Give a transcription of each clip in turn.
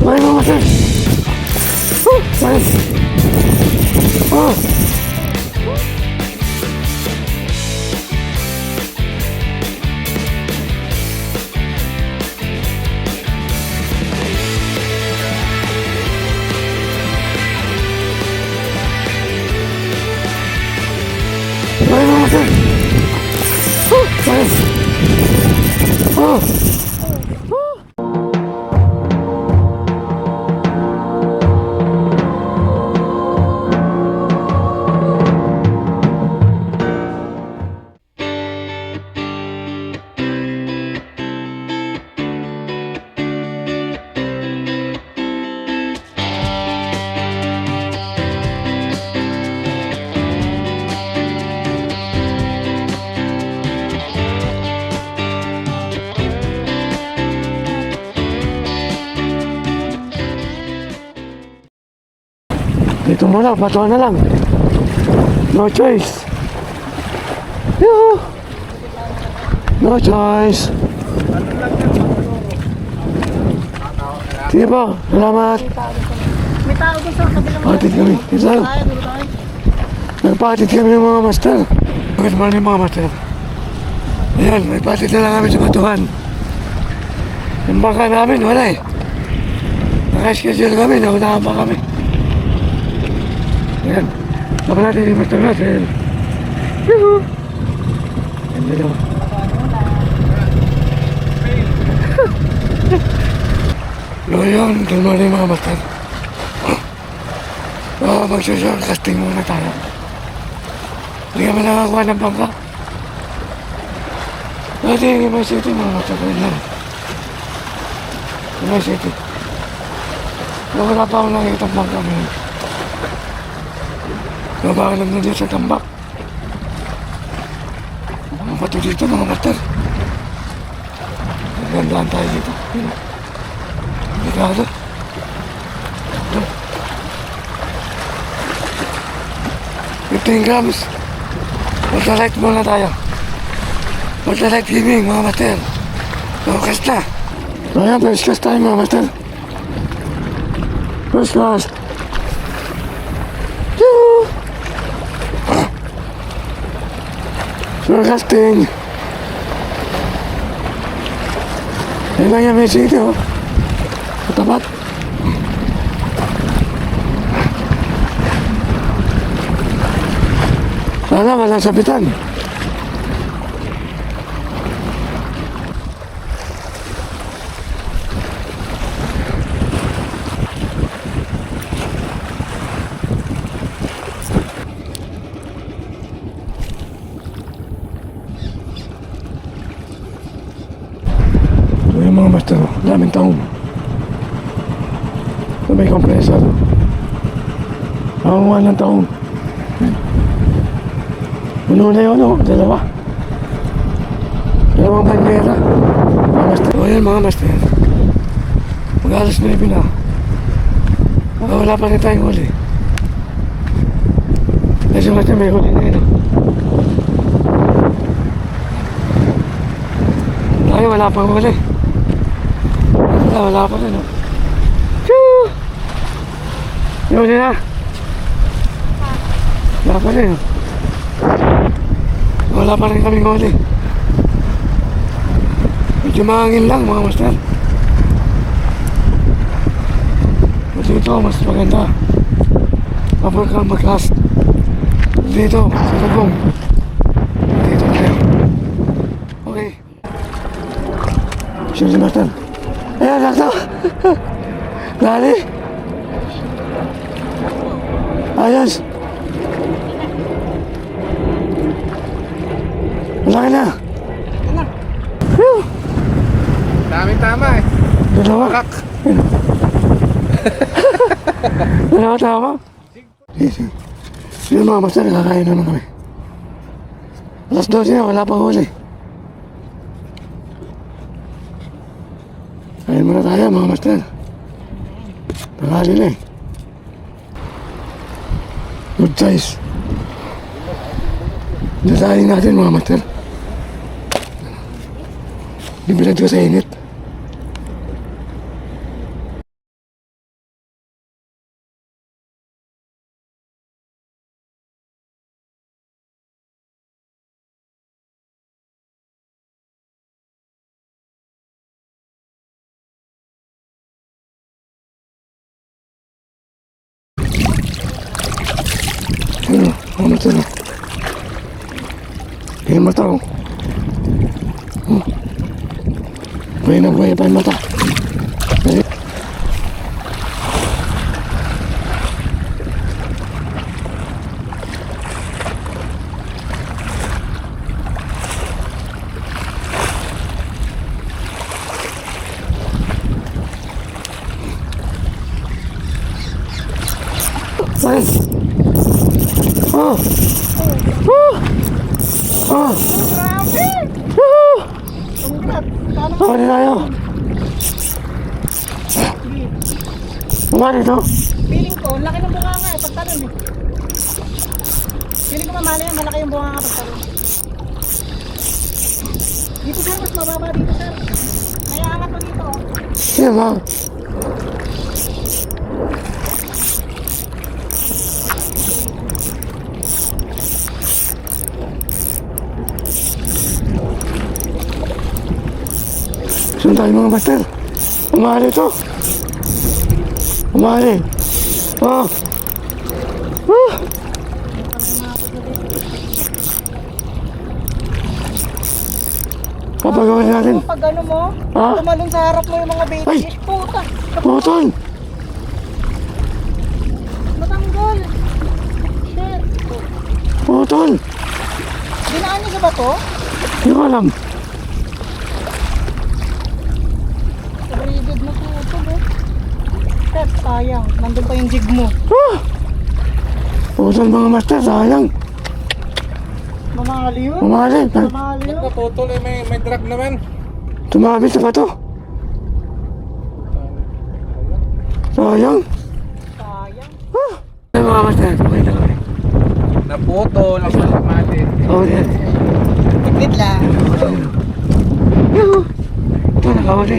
Ay, mga master! Ay! Oh! Ay, mga master! Ay! Oh! Dito muna, patuwa na lang. No choice. Yoo! No choice. Sige po, salamat. May tao doon sa kabilang Patid kami. Isa. Nagpatid kami ng mga master. Bakit mo mga master? Ayan, may patid na lang kami sa batuhan. Yung bangka namin, wala eh. Naka-schedule kami, naunahan pa kami. Ayan, dapat natin yung master natin. Yuhu! Ayan dito. Ngayon, doon mo rin mga master. Magsusunod casting muna tayo. Hindi kami nakakuha ng bangka. Dati yung Imay City mga master ko lang. Imay City. Wala pa akong nakikita ang bangka ngayon. Baba ka lang dito sa tambak. Mga bato dito mga master. Nagandaan tayo dito. Ligado. Ito. 15 grams. Magsa-light muna tayo. Magsa-light gaming mga master. Focus na. Ayan, first cast tayo mga master. First cast. Yoo! First casting. Ayan lang yung message ito. Katapat. Sana walang sabitan. Ito yung mga master, daming taong. Ito may compressor. Ang walang taong. Puno na yun, no? Dalawang bandera. Mga master. O yan, mga master. Mag-alas 9 na. Wala pa rin tayong huli. Kasi master, may huli na yun. Tayo, wala pang huli. Wala pa rin, no? Choo! May huli na. Wala pa rin, no? Wala pa rin kaming huli. Medyo mahangin lang mga master. Dito mas maganda kapag ka mag-cast. Dito sa lubong. Dito tayo. Okay. Sino si master? Ayan, sakto. Lali. Ayos. Malaki na. Ano? Phew! Daming tama eh. Dalawa. Dalawa tama. Sino mga master, nakakain naman kami. Alas 12 na, wala pang huli. Kain muna tayo mga master. Nakali na eh. Good size. Dasahin natin mga master. Bibilad ko sa init. Ano ito na? Yung mata oh. Buhay na buhay pa yung mata. Dali. Ay! Oh! Oh! Oh! Grabe! Oh! Congrats! Sana Oh, di tayo. Umari ito. feeling ko, laki ng bunga nga eh, pagtalon eh. Feeling ko mamali yan, malaki yung bunga nga pagtalon. Dito sir, mas mababa dito sir. Kaya angat mo dito oh. Sige ba? Saan tayo mga master? Umari ito. Umari. Oh. Oh. Papagawin natin. Pag ano mo, Ha? tumalon sa harap mo yung mga baby Ay! fish. Puta! Putol. Matanggal! Shit! Putol. Dinaan niyo ba to? Hindi ko alam. Braided na putol eh. Shit, sayang. Nandun pa yung jig mo. Ah. Putol mga master, sayang. Mamali yun. Umari. Mamali yun. Naputol eh, may drag naman. Tumabit sa bato. Sayang. Sayang. Ah. Ay mga master, okay na kami. Naputol ang mali. Oh, yan. Tiglit lang. Yuhu. Ito, nakahuli.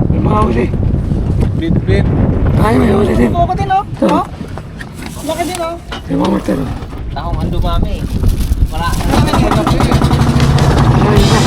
May mga huli. Bit. Ay, may huli din. Buko din oh. Oh? Laki din oh. May mga master. Takong ando mami. Wala. Ay, na.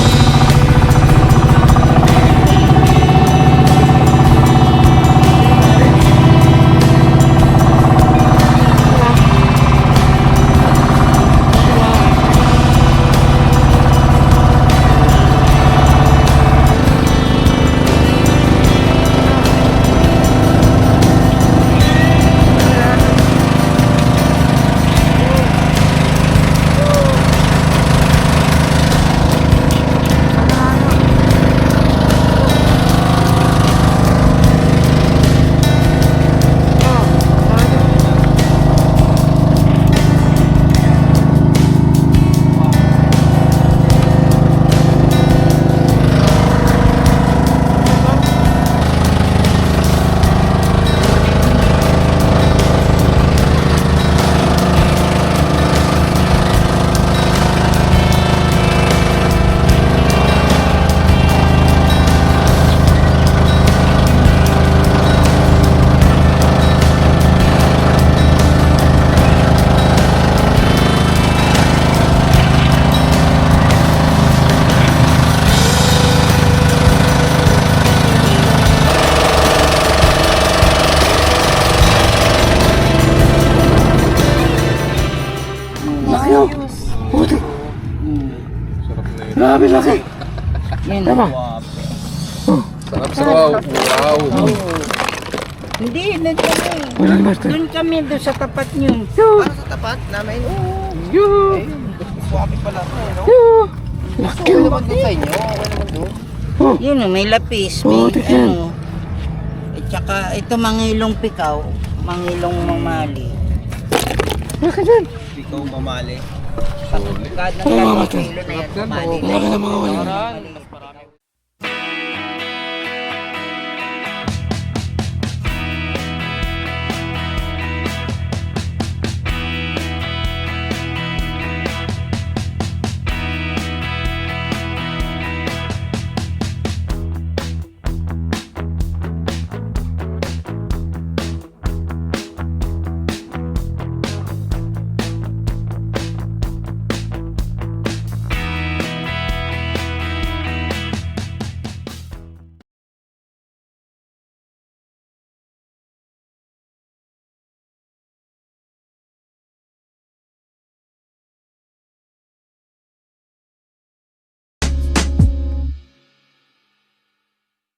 Laki oh. Puti. Sarap na yun. Grabe laki. Yan. Tama. Sarap. Wow. Hindi, doon kami. Wala ni master. Doon kami, doon sa tapat niyo. Yuhu. Sa tapat namin. Yuhu. Suwabi pala ko, no? Yuhu. Laki Okay oh. naman doon sa inyo. Okay naman doon. Oh. Yun oh, may lapis, Oo, may tignan. ano. At saka ito mangilong pikaw, mangilong mamali. Laki din. Ikaw mamali. Sa kad ng Ay, mga master. kilo na yan, Sarap yan, mamali. oh. Laki ng mga wala. Orang,